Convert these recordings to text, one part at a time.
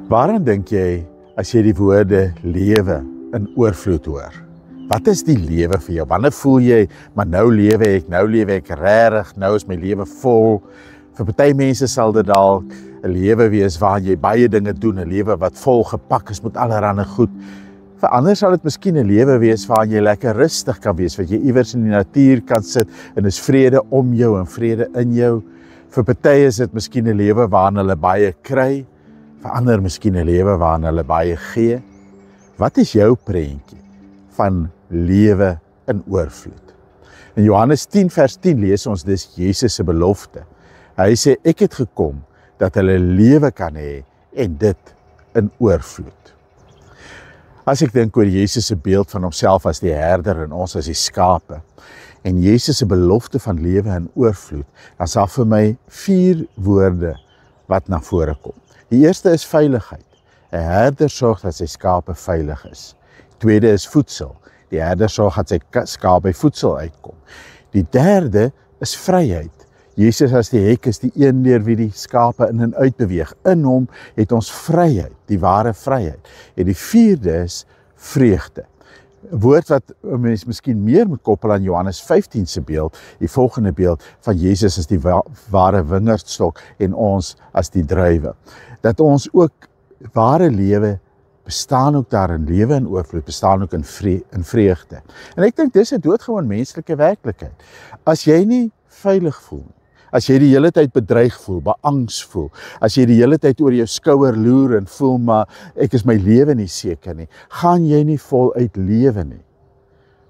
Waaraan dink jy as jy die woorde lewe in oorvloed hoor? Wat is die lewe vir jou? Wanneer voel jy, maar nou lewe ek regtig, nou is my lewe vol. Vir party mense sal dit dalk 'n lewe wees waar jy baie dinge doen, 'n lewe wat vol gepak is met allerlei goed. Vir ander sal dit miskien 'n lewe wees waar jy lekker rustig kan wees, wat jy iewers in die natuur kan sit en is vrede om jou en vrede in jou. Vir party is dit miskien 'n lewe waarin hulle baie kry, vir ander miskien 'n lewe waarin hulle baie gee. Wat is jou prentjie van lewe in oorvloed? In Johannes 10 vers 10 lees ons dis Jesus se belofte. Hy sê, ek het gekom dat hulle lewe kan hê en dit in oorvloed. As ek dink oor Jesus se beeld van homself as die herder en ons as die skape, en Jesus se belofte van lewe in oorvloed, dan sal vir my 4 woorde wat na vore kom. Die eerste is veiligheid. 'n Herder sorg dat sy skape veilig is. Die tweede is voedsel. Die herder sorg dat sy skaap by voedsel uitkom. Die derde is vryheid. Jesus as die hek is die een deur wie die skape in en uit beweeg. In hom het ons vryheid, die ware vryheid. En die vierde is vreugde. 'n Woord wat mens miskien meer moet koppel aan Johannes 15 se beeld, die volgende beeld van Jesus as die ware wingerdstok en ons as die druiwe. Dat ons ook ware lewe bestaan ook daarin, lewe in oorvloed, bestaan ook in vreugde. En ek dink dis 'n doodgewoon menslike werklikheid. As jy nie veilig voel nie, as jy die hele tyd bedreig voel, beangs voel, as jy die hele tyd oor jou skouer loer en voel, maar ek is my lewe nie seker nie, gaan jy nie voluit lewe nie.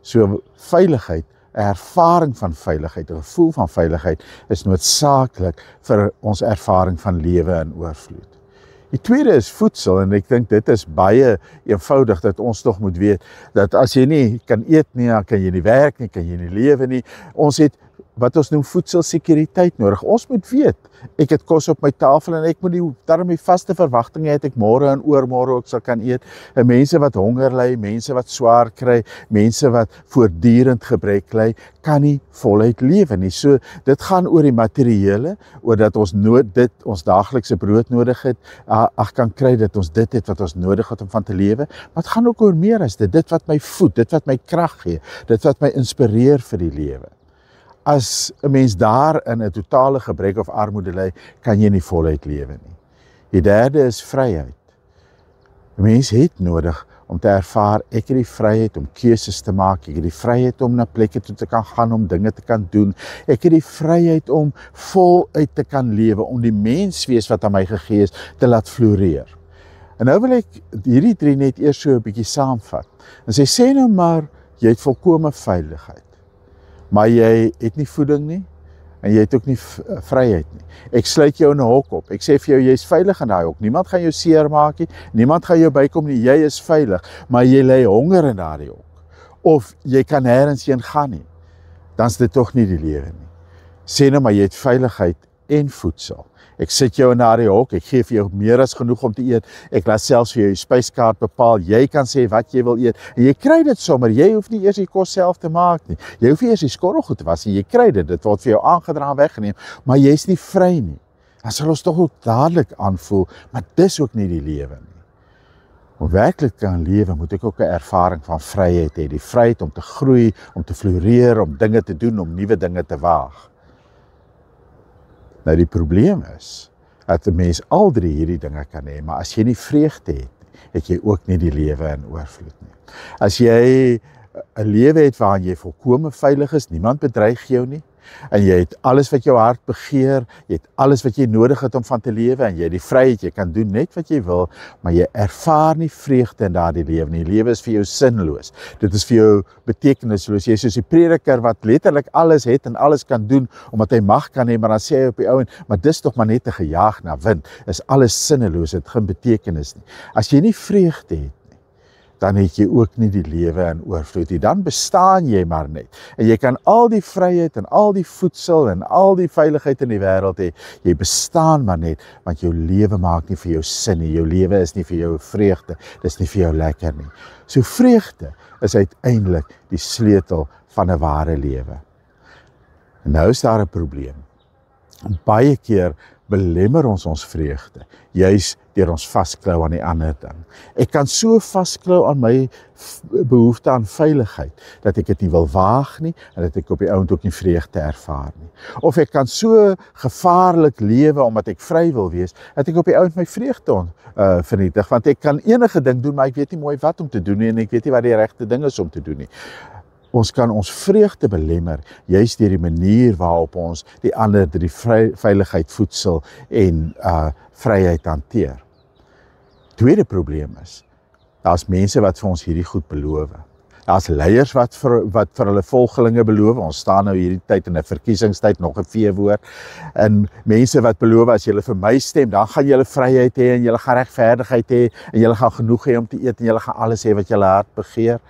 So veiligheid, 'n ervaring van veiligheid, 'n gevoel van veiligheid is noodsaaklik vir ons ervaring van lewe in oorvloed. Die tweede is voedsel, en ek dink dit is baie eenvoudig dat ons tog moet weet, dat as jy nie kan eet nie, dan kan jy nie werk nie, kan jy nie lewe nie. Ons het wat ons noem voedselsekuriteit nodig. Ons moet weet, ek het kos op my tafel en ek moet daarom die vaste verwagtinge het ek môre en oormôre ook sal kan eet. En mense wat honger ly, mense wat swaar kry, mense wat voortdurend gebrek ly, kan nie voluit lewe nie. So dit gaan oor die materiële, oor dat ons ons daaglikse brood nodig het, kan kry dat ons dit het wat ons nodig het om van te lewe. Maar het gaan ook oor meer as dit wat my voed, dit wat my krag gee, dit wat my inspireer vir die lewe. As 'n mens daar in 'n totale gebrek of armoede ly, kan jy nie voluit lewe nie. Die derde is vryheid. 'n Mens het nodig om te ervaar, ek het die vryheid om keuses te maak, ek het die vryheid om na plekke toe te kan gaan, om dinge te kan doen, ek het die vryheid om voluit te kan lewe, om die menswees wat aan my gegee is, te laat floreer. En nou wil ek hierdie 3 net eers so 'n bietjie saamvat. En sê nou maar, jy het volkome veiligheid. Maar jy het nie voeding nie, en jy het ook nie vryheid nie. Ek sluit jou in 'n hok op. Ek sê vir jou, jy is veilig in daai hok. Niemand gaan jou seermaak nie, niemand gaan jou bykom nie, jy is veilig, maar jy ly honger in daardie hok. Of jy kan nêrens heen gaan nie. Dan is dit tog nie die lewe nie. Sê nou maar jy het veiligheid en voedsel. Ek sit jou in daardie hok, ek gee vir jou meer as genoeg om te eet, ek laat selfs vir jou spyskaart bepaal, jy kan sê wat jy wil eet, en jy kry dit sommer, jy hoef nie eers die kos self te maak nie, jy hoef nie eers die skorrelgoed te was nie, jy kry dit word vir jou aangedra en weggeneem, maar jy's nie vry nie. Dan sal ons tog ook dadelik aanvoel, maar dis ook nie die lewe nie. Om werklik te kan lewe, moet ek ook 'n ervaring van vryheid hê, die vryheid om te groei, om te floreer, om dinge te doen, om nuwe dinge te waag. Nou die probleem is, dat 'n mens al 3 hierdie dinge kan hê, maar as jy nie vreugde het jy ook nie die lewe in oorvloed nie. As jy 'n lewe het waarin jy volkome veilig is, niemand bedreig jou nie, en jy het alles wat jou hart begeer, jy het alles wat jy nodig het om van te lewe, en jy het die vryheid, jy kan doen net wat jy wil, maar jy ervaar nie vreugde in daardie lewe nie. Die lewe is vir jou sinloos. Dit is vir jou betekenisloos. Jy is soos die prediker wat letterlik alles het en alles kan doen, omdat hy mag kan hê, maar dan sê hy op die ou en, maar dis tog maar net 'n gejaag na wind. Is alles sinneloos, het geen betekenis nie. As jy nie vreugde het, dan het jy ook nie die lewe in oorvloed nie. Dan bestaan jy maar net. En jy kan al die vryheid en al die voedsel en al die veiligheid in die wêreld hê. Jy bestaan maar net, want jou lewe maak nie vir jou sin nie. Jou lewe is nie vir jou vreugde. Dis nie vir jou lekker nie. So vreugde is uiteindelik die sleutel van 'n ware lewe. En nou is daar 'n probleem. Baie keer belemmer ons vreugde, juis deur ons vasklou aan die ander ding. Ek kan so vasklou aan my behoefte aan veiligheid, dat ek dit nie wil waag nie, en dat ek op die ouend ook nie vreugde ervaar nie. Of ek kan so gevaarlik lewe, omdat ek vry wil wees, dat ek op die ouend my vreugde vernietig, want ek kan enige ding doen, maar ek weet nie mooi wat om te doen nie, en ek weet nie wat die regte ding is om te doen nie. Ons kan ons vreugde belemmer, juist deur die manier waarop ons die ander die veiligheid, voedsel en vryheid hanteer. Tweede probleem is, daar's mense wat vir ons hierdie goed beloof. Daar's leiers wat vir hulle volgelinge beloof. Ons staan nou hierdie tyd in 'n verkiesingstyd, nog 'n veewoord. En mense wat beloof, as julle vir my stem, dan gaan julle vryheid hê en julle gaan regverdigheid hê en julle gaan genoeg hê om te eet en julle gaan alles hê wat julle hart begeer.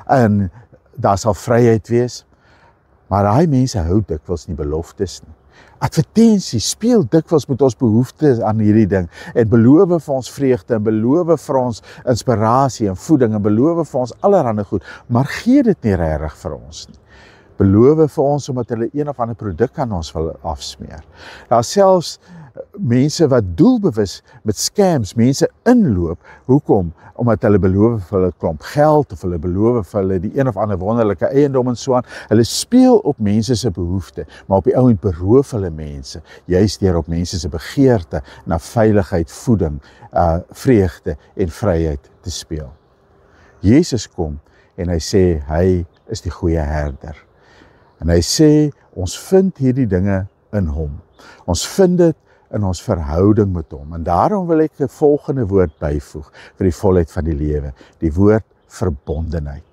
En daar sal vryheid wees, maar daai mense hou dikwels nie beloftes nie. Advertensies speel dikwels met ons behoeftes aan hierdie ding en beloof vir ons vreugde en beloof vir ons inspirasie en voeding en beloof vir ons allerhande goed, maar gee dit nie regtig vir ons nie. Beloof vir ons omdat hulle een of ander produk aan ons wil afsmeer. Daar selfs mense wat doelbewus met scams mense inloop. Hoekom? Omdat hulle beloof vir hulle klomp geld of hulle beloof vir hulle die een of ander wonderlike eiendom en so aan. Hulle speel op mense se behoefte, maar op die ouend beroof hulle mense, juist deur op mense se begeerte na veiligheid, voeding, vreugde en vryheid te speel. Jesus kom en hy sê hy is die goeie herder. En hy sê ons vind hierdie dinge in hom. Ons vind dit in ons verhouding met hom. En daarom wil ek 'n volgende woord byvoeg vir die volheid van die lewe. Die woord verbondenheid.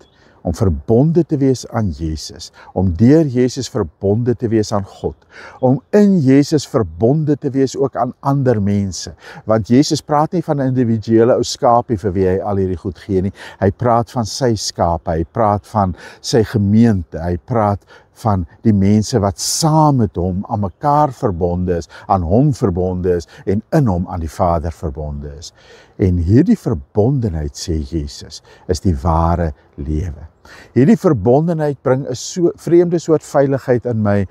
Om verbonde te wees aan Jesus. Om deur Jesus verbonde te wees aan God. Om in Jesus verbonde te wees ook aan ander mense. Want Jesus praat nie van 'n individuele ou skaapie vir wie hy al hierdie goed gee nie. Hy praat van sy skape, hy praat van sy gemeente, hy praat van die mense wat saam met hom aan mekaar verbonde is, aan hom verbonde is en in hom aan die Vader verbonde is. En hierdie verbondenheid, sê Jesus, is die ware lewe. Hierdie verbondenheid bring 'n vreemde soort veiligheid in my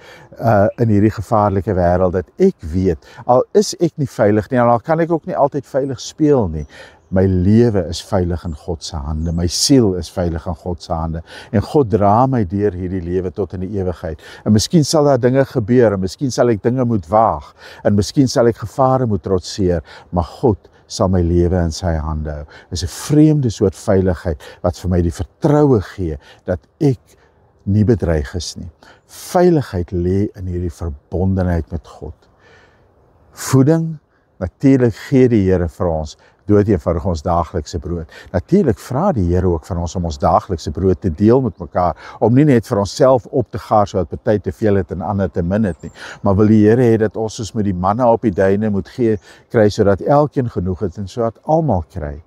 in hierdie gevaarlike wêreld, dat ek weet, al is ek nie veilig nie, al kan ek ook nie altyd veilig speel nie, my lewe is veilig in God se hande, my siel is veilig in God se hande, en God dra my deur hierdie lewe tot in die ewigheid. En miskien sal daar dinge gebeur, en miskien sal ek dinge moet waag, en miskien sal ek gevare moet trotseer, maar God sal my lewe in sy hande hou. Dit is 'n vreemde soort veiligheid, wat vir my die vertroue gee, dat ek nie bedreig is nie. Veiligheid lê in hierdie verbondenheid met God. Voeding, natuurlik gee die Here vir ons doodeenvoudig ons daaglikse brood. Natuurlik vra die Here ook van ons om ons daaglikse brood te deel met mekaar, om nie net vir onsself op te gaar sodat party te veel het en ander te min het nie, maar wil die Here hê dat ons soos met die manna op die duine moet kry sodat elkeen genoeg het en sodat almal kry.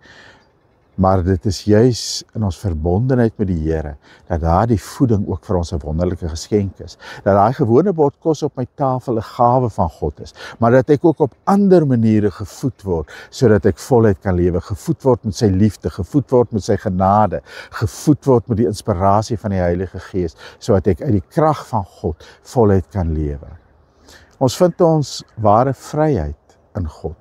Maar dit is juis in ons verbondenheid met die Here, dat daardie voeding ook vir ons 'n wonderlike geskenk is. Dat daai gewone bord kos op my tafel 'n gawe van God is, maar dat ek ook op ander maniere gevoed word, sodat ek voluit kan lewe, gevoed word met sy liefde, gevoed word met sy genade, gevoed word met die inspirasie van die Heilige Gees, sodat ek uit die krag van God voluit kan lewe. Ons vind ons ware vryheid in God.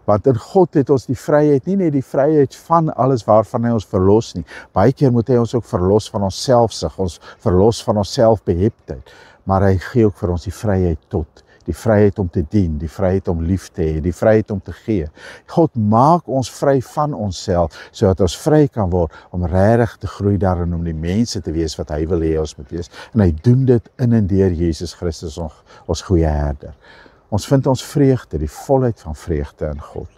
Want in God het ons die vryheid, nie net die vryheid van alles waarvan hy ons verlos nie. Baie keer moet hy ons ook verlos van ons selfsug, ons verlos van ons selfbeheptheid. Maar hy gee ook vir ons die vryheid tot, die vryheid om te dien, die vryheid om lief te hê, die vryheid om te gee. God maak ons vry van onsself, sodat ons vry kan word om regtig te groei daarin om die mense te wees wat hy wil hê ons moet wees. En hy doen dit in en deur Jesus Christus, ons goeie herder. Ons vind ons vreugde, die volheid van vreugde in God.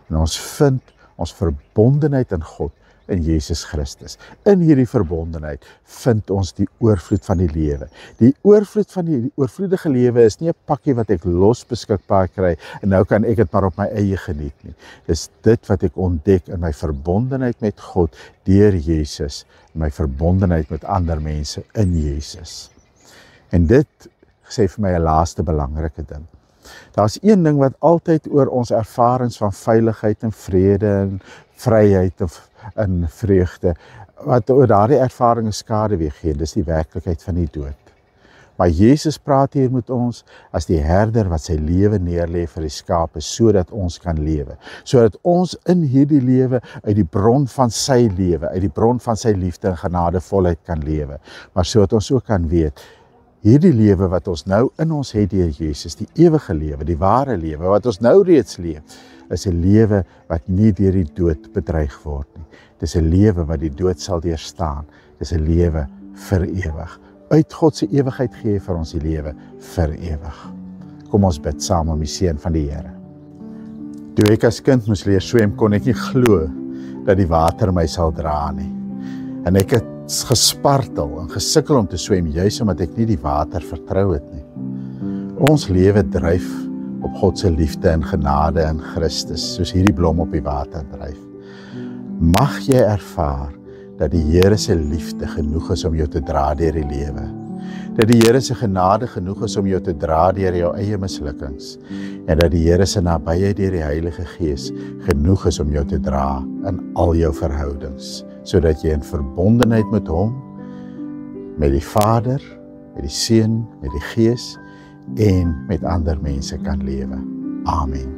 En ons vind ons verbondenheid in God, in Jesus Christus. In hierdie verbondenheid vind ons die oorvloed van die lewe. Die oorvloed van die oorvloedige lewe is nie 'n pakkie wat ek los beskikbaar kry, en nou kan ek dit maar op my eie geniet nie. Dis dit wat ek ontdek in my verbondenheid met God, deur Jesus, my verbondenheid met ander mense in Jesus. En dit sê vir my 'n laaste belangrike ding. Daar's een ding wat altyd oor ons ervarings van veiligheid en vrede en vryheid en vreugde, wat oor daardie ervarings skade weer gee, dis die werklikheid van die dood. Maar Jesus praat hier met ons as die herder wat sy lewe neerlê vir die skape, sodat ons kan lewe. Sodat ons in hierdie lewe uit die bron van sy lewe, uit die bron van sy liefde en genade voluit kan lewe. Maar sodat ons ook kan weet, hierdie lewe wat ons nou in ons het deur Jesus, die ewige lewe, die ware lewe, wat ons nou reeds leef, is 'n lewe wat nie deur die dood bedreig word nie. Dis 'n lewe wat die dood sal deurstaan. Dis 'n lewe vir ewig. Uit God se ewigheid gee vir ons die lewe vir ewig. Kom ons bid saam om die seën van die Here. Toe ek as kind moes leer swem, kon ek nie glo dat die water my sal dra nie. En ek het gespartel en gesukkel om te swem, juis omdat ek nie die water vertrou het nie. Ons lewe dryf op God se liefde en genade in Christus, soos hierdie blom op die water dryf. Mag jy ervaar dat die Here se liefde genoeg is om jou te dra deur die lewe. Dat die Here se genade genoeg is om jou te dra deur jou eie mislukkings. En dat die Here se nabyheid deur die Heilige Gees genoeg is om jou te dra in al jou verhoudings, sodat jy in verbondenheid met hom, met die Vader, met die Seun, met die Gees en met ander mense kan lewe. Amen.